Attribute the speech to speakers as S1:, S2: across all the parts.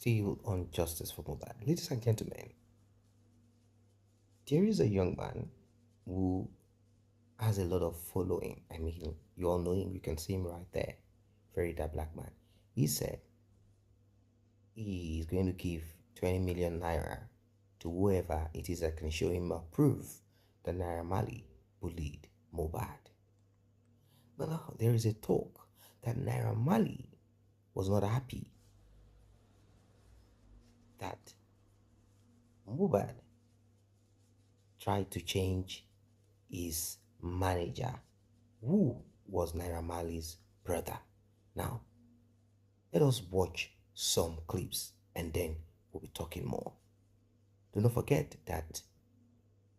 S1: Still on justice for Mohbad. Ladies and gentlemen, there is a young man who has a lot of following. I mean, you all know him, you can see him right there. Very that black man. He said he is going to give 20 million naira to whoever it is that can show him a proof that Naira Mali bullied Mohbad. But now there is a talk that Naira Mali was not happy that Mohbad tried to change his manager, who was Naira Mali's brother. Now, let us watch some clips and then we'll be talking more. Do not forget that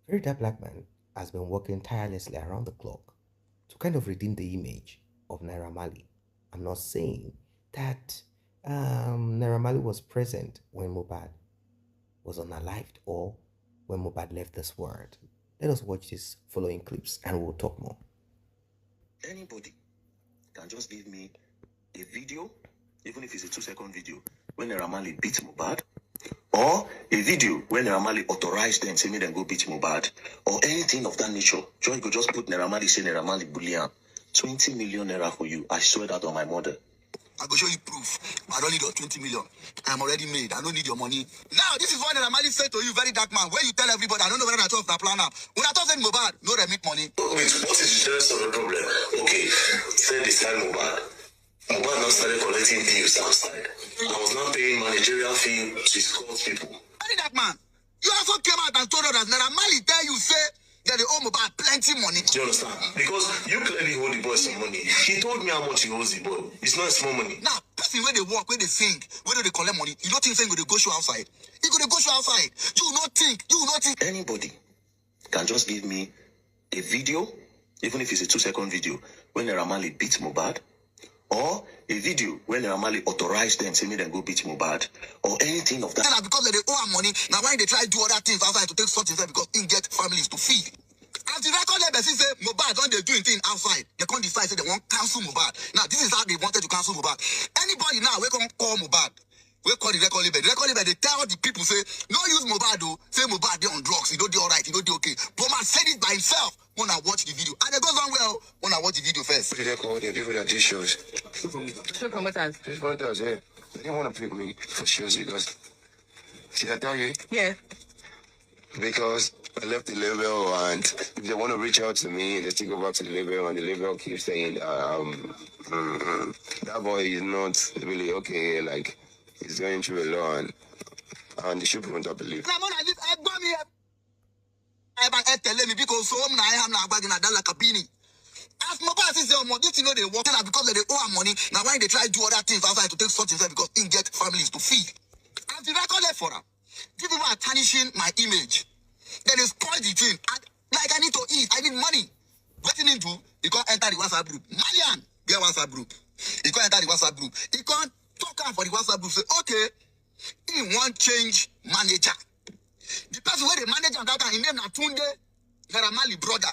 S1: Very Dark Black Man has been working tirelessly around the clock to kind of redeem the image of Naira Mali. I'm not saying that Naira Mali was present when Mohbad was unalived or when Mohbad left this world. Let us watch these following clips and we'll talk more.
S2: Anybody can just give me a video, even if it's a 2-second video, when Naira Mali beat Mohbad, or a video when Naira Mali authorized them, say me them go beat Mohbad, or anything of that nature. You go just put Naira Mali, say Naira Mali bullion. 20 million naira for you. I swear that on my mother.
S3: I go show you proof. I don't need your 20 million. I'm already made. I don't need your money. Now, this is what Naira Mali said to you, Very Dark Man. Where you tell everybody, I don't know whether I talk the plan now. When I talk to Mohbad, no, they make money.
S4: Wait, what is the rest of the problem? Okay, say this time Mohbad. Mohbad now started collecting bills outside. I was not paying managerial fee to escort people.
S3: Very Dark Man, you also came out and told us that Naira Mali tell you, say, that they owe Mohbad plenty money.
S4: Do you understand? Because you clearly owe the boy some money. He told me how much he owes the boy. It's not small money.
S3: Now, person where they work, where they sing, where they collect money, you don't think saying they go show outside. You go show outside. You not think.
S2: Anybody can just give me a video, even if it's a 2-second video, when Naira Mali beat Mohbad, or a video when Naira Mali authorized them, say me them go beat Mohbad, or anything of that.
S3: Now, because they owe her money, now why they try to do other things outside to take something because they get families to feed. As the record label say Mohbad don't they do anything outside, they can't decide say they want cancel Mohbad. Now this is how they wanted to cancel Mohbad. Anybody now we can call Mohbad, we call the record label. The record label they tell the people say no use Mohbad though, say Mohbad they on drugs, he don't do alright, he don't do okay. But man said it by himself when I watch the video, and it goes on well when I watch the video first.
S4: What did they call the people that did shows?
S5: Show promoters.
S4: Just promoters, yeah. They didn't want to pick me for shows because, did I tell you?
S5: Yeah.
S4: Because I left the label, and if they want to reach out to me, they still go back to the label, and the label keeps saying, that boy is not really okay, like, he's going through a lot, and the show won't believe.
S3: Telling me because so I am now back in a dollar cabini. As Mohbad says, this you know they work because they owe her money. Now why they try to do other things outside to take something because they get families to feed. As the record left for her, these people are tarnishing my image. Then they spoil the thing. Like I need to eat, I need money. What you need to do? You can't enter the WhatsApp group. Malian, get WhatsApp group. You can't enter the WhatsApp group. You can't talk out for the WhatsApp group. Say, okay, he want change manager. The person where the manager that time, he named Natunde Naira Mali brother.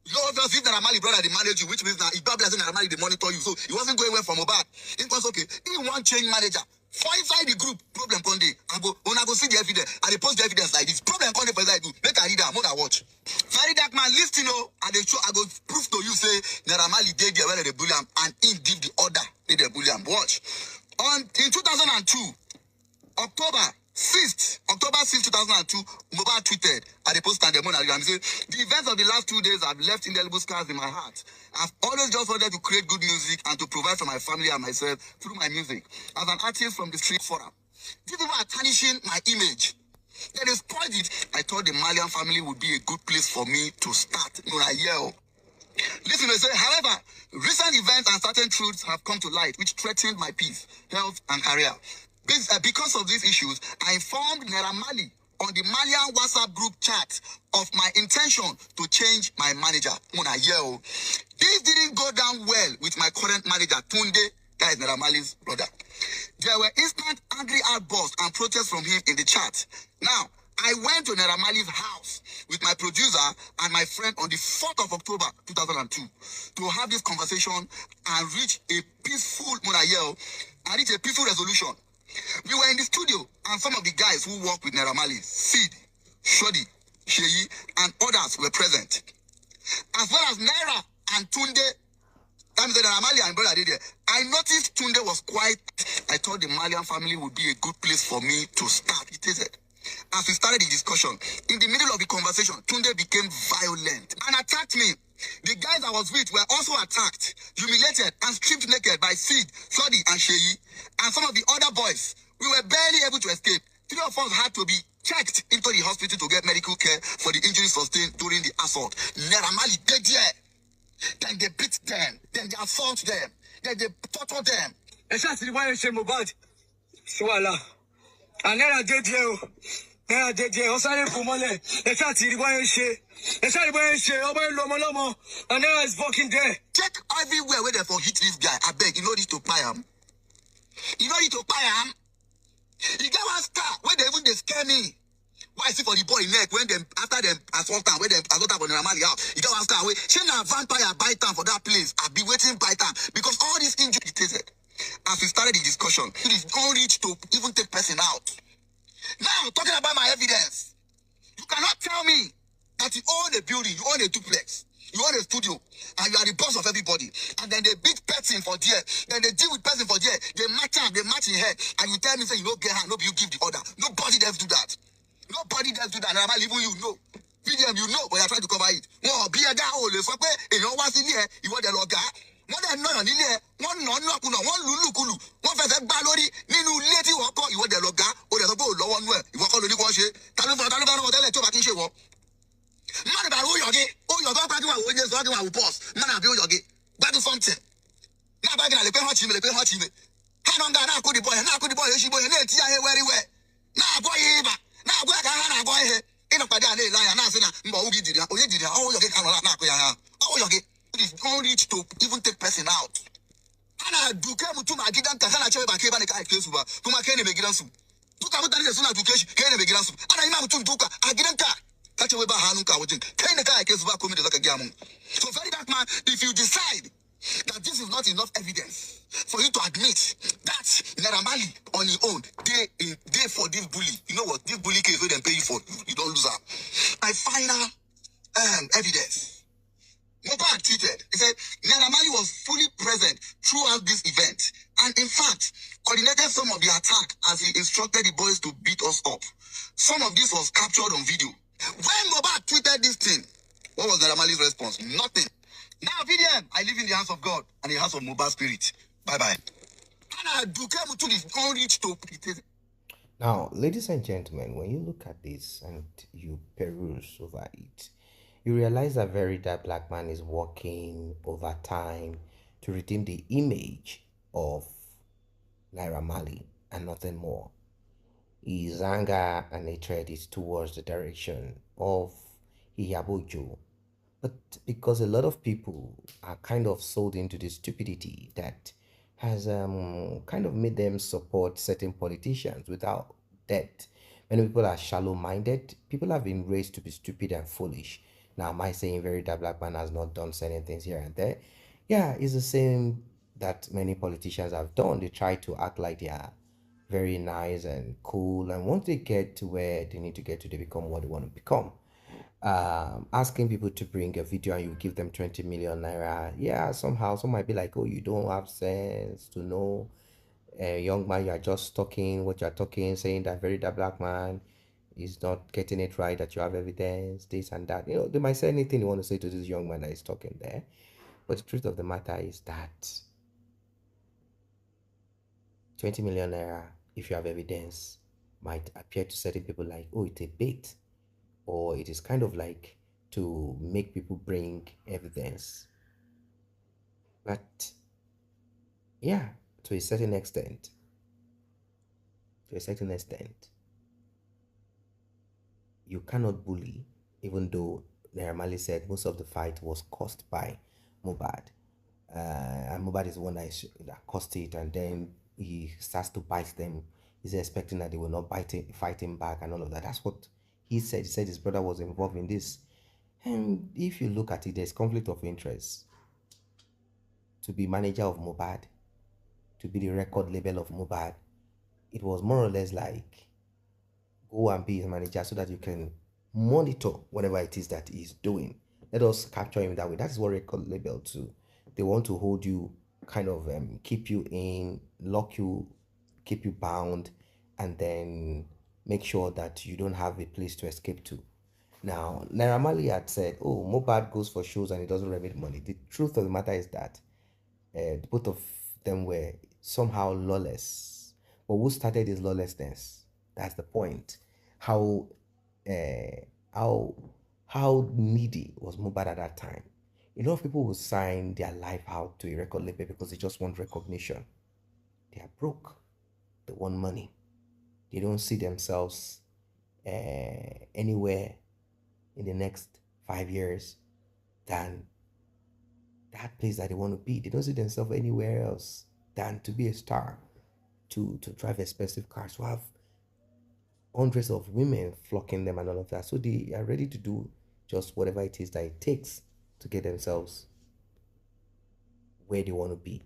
S3: You obviously Naira Mali brother they manage you, which means now if God bless Naira Mali they monitor you. So he wasn't going well from Mohbad. It was okay. He want change manager. For inside the group, problem come dey. I go see the evidence. I dey post the evidence like this. Problem come dey for inside the group. Make I read am, make I watch. Very Dark Man, listen I dey show. I go prove to you say Naira Mali dey there where they bully am and he give the order they bully am. Watch. In 2002, October 6th, 2002, Mohbad tweeted at the post and the morning and say, the events of the last 2 days have left indelible scars in my heart. I've always just wanted to create good music and to provide for my family and myself through my music. As an artist from the street forum, these people are tarnishing my image. Then they spoiled it. I thought the Malian family would be a good place for me to start. Listen, they say, however, recent events and certain truths have come to light which threatened my peace, health, and career. Because of these issues, I informed Naira Mali on the Malian WhatsApp group chat of my intention to change my manager. This didn't go down well with my current manager, Tunde, that is Naira Mali's brother. There were instant angry outbursts and protests from him in the chat. Now, I went to Naira Mali's house with my producer and my friend on the 4th of October 2002 to have this conversation and reach a peaceful resolution. We were in the studio, and some of the guys who work with Naira Marley, Sid, Shodi, Sheyi, and others were present, as well as Naira and Tunde. That means that Naira Marley and brother did there. I noticed Tunde was quiet. I thought the Malian family would be a good place for me to start. It is it. As we started the discussion, in the middle of the conversation, Tunde became violent and attacked me. The guys I was with were also attacked, humiliated, and stripped naked by Sid, Sodi, and Sheyi, and some of the other boys. We were barely able to escape. 3 of us had to be checked into the hospital to get medical care for the injuries sustained during the assault. Naira Marley dead there. Then they beat them. Then they assault them. Then they torture them.
S6: Exactly why you say Mohbad. Swala. And Naira dead here. Naira dead here. Osare Pumole. Exactly why you say. Exactly why you say. Oba Lomo. And Naira is walking there.
S3: Check everywhere where they for hit this guy. I beg, you know this to buy him. You know this to buy him. You get one star where they scare me. Why is it for the boy neck when them after them assault time, when them assault time for the Naira Marley house? You get one star where she na vampire buy time for that place. I be waiting by time because all these injuries tasted. As we started the discussion, it is not reach to even take person out. Now talking about my evidence, you cannot tell me that you own a building, you own a duplex, you own a studio, and you are the boss of everybody. And then they beat person for there, then they deal with person for there, they match in head, and you tell me say you don't get her, nobody you give the order. Nobody does do that. Nobody does do that. And I'm even you know. Vidieos, you know, but you're trying to cover it. Wọ́n bí ẹ̀dá ò lè sọ pé èèyàn wá sí ilé ẹ̀ ìwọ́dẹ lọ́gá. Wọ́n dẹ̀ náà nílé ẹ̀ wọ́n nà ọ́ nàkúnà wọ́n lùlùkulù wọ́n fẹsẹ̀ gbá lórí nínú ilé tí wọ́n kọ́ ìwọ́dẹ lọ́gá. Ó dẹ̀ sọ pé ò lọ́wọ́ nú ẹ̀ ìwọ́ kọ́ lóní kọ́ ṣe. Ta ló fẹ́ rán tẹ́lẹ̀ tí ó bá kí ń ṣe wọ́. Mánà bàrú ó yọ̀gé ọ̀pá kí wà wò ó jẹ́ sọ́ kí wà wò pọ́s. Mánà bí ó yọ̀gé gbádùn something. Náà bá gìnà lè pé hàn chì mí. Hánà náà kó di bọ̀ yẹn èṣì bọ̀ yẹn náà ti ayé wẹ́ríwẹ́. Náà bọ̀ yé ibà. Náà bọ̀ yẹn ká hàn àgọ́ ihe. Ina pàdé àlè ìlànà náà sí na mbọ̀ ogi dìrì onye dìrì ọwọ́ yọ̀gé kan náà kó yà hàn. Ọwọ́ yọ̀gé it is not reach to even take person out. Ana duke mutum a gidanka kana cewa ba kai bane ka aike su ba kuma kai ne mai gidansu. Duka mutane da suna duke shi kai ne mai gidansu. Ana yi ma mutum duka a gidanka ka ce wai ba hannunka wajen kai ne ka aike su ba komai da zaka gaya mun. So very dark man, if you decide that this is not enough evidence for you to admit that Naira Marley on his own, they for this bully. You know what? This bully case where they pay you for, you don't lose out. My final evidence. Mohbad tweeted, he said, Naira Marley was fully present throughout this event and in fact, coordinated some of the attack as he instructed the boys to beat us up. Some of this was captured on video. When Mohbad tweeted this thing, what was Naira Marley's response? Nothing. Now, Vidieos, I live in the house of God and the house of Mohbad spirit. Bye-bye.
S1: Now, ladies and gentlemen, when you look at this and you peruse over it, you realize that very that black man is working overtime to redeem the image of Naira Marley and nothing more. His anger and hatred is towards the direction of Iyabojo. But because a lot of people are kind of sold into the stupidity that has kind of made them support certain politicians without depth. Many people are shallow-minded. People have been raised to be stupid and foolish. Now, am I saying very that black man has not done certain things here and there? Yeah, it's the same that many politicians have done. They try to act like they are very nice and cool. And once they get to where they need to get to, they become what they want to become. Asking people to bring a video and you give them 20 million naira. Yeah, somehow some might be like, oh, you don't have sense to know. Young man, you are just talking what you're talking, saying that very that black man is not getting it right, that you have evidence, this and that. You know, they might say anything you want to say to this young man that is talking there. But the truth of the matter is that 20 million naira, if you have evidence, might appear to certain people like, oh, it's a bait. Or it is kind of like to make people bring evidence. But yeah, to a certain extent, you cannot bully, even though Naira Marley said most of the fight was caused by Mohbad. And Mohbad is the one that caused it, and then he starts to bite them. He's expecting that they will not fight him back and all of that. That's what he said his brother was involved in this. And if you look at it, there's conflict of interest. To be manager of Mohbad, to be the record label of Mohbad, it was more or less like go and be his manager so that you can monitor whatever it is that he's doing. Let us capture him that way. That is what record label do. They want to hold you, kind of keep you in, lock you, keep you bound, and then make sure that you don't have a place to escape to. Now, Naira Marley had said, "Oh, Mohbad goes for shows and he doesn't remit money." The truth of the matter is that both of them were somehow lawless. But who started this lawlessness? That's the point. How uh, how how needy was Mohbad at that time? A lot of people will sign their life out to a record label because they just want recognition. They are broke. They want money. They don't see themselves anywhere in the next 5 years than that place that they want to be. They don't see themselves anywhere else than to be a star, to drive expensive cars, to have hundreds of women flocking them and all of that. So they are ready to do just whatever it is that it takes to get themselves where they want to be.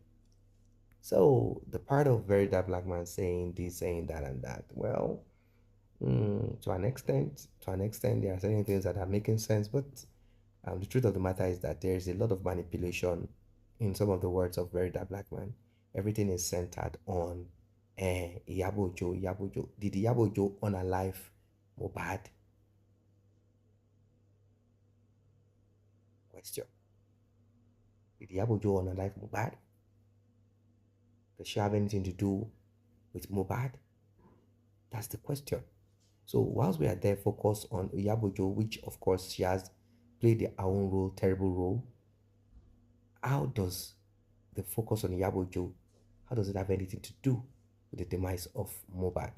S1: So the part of Very That Black Man saying this, saying that, and that, well, to an extent, there are certain things that are making sense, but the truth of the matter is that there is a lot of manipulation in some of the words of Very That Black Man. Everything is centered on Yabojo. Yabojo. Did Yabojo unalive Mohbad? Question. Did Yabojo unalive Mohbad? Does she have anything to do with Mohbad? That's the question. So whilst we are there, focus on Yabojo, which of course she has played her own role, terrible role. How does the focus on Yabojo, how does it have anything to do with the demise of Mohbad?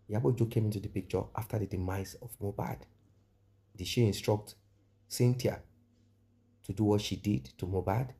S1: Yabojo came into the picture after the demise of Mohbad. Did she instruct Cynthia to do what she did to Mohbad?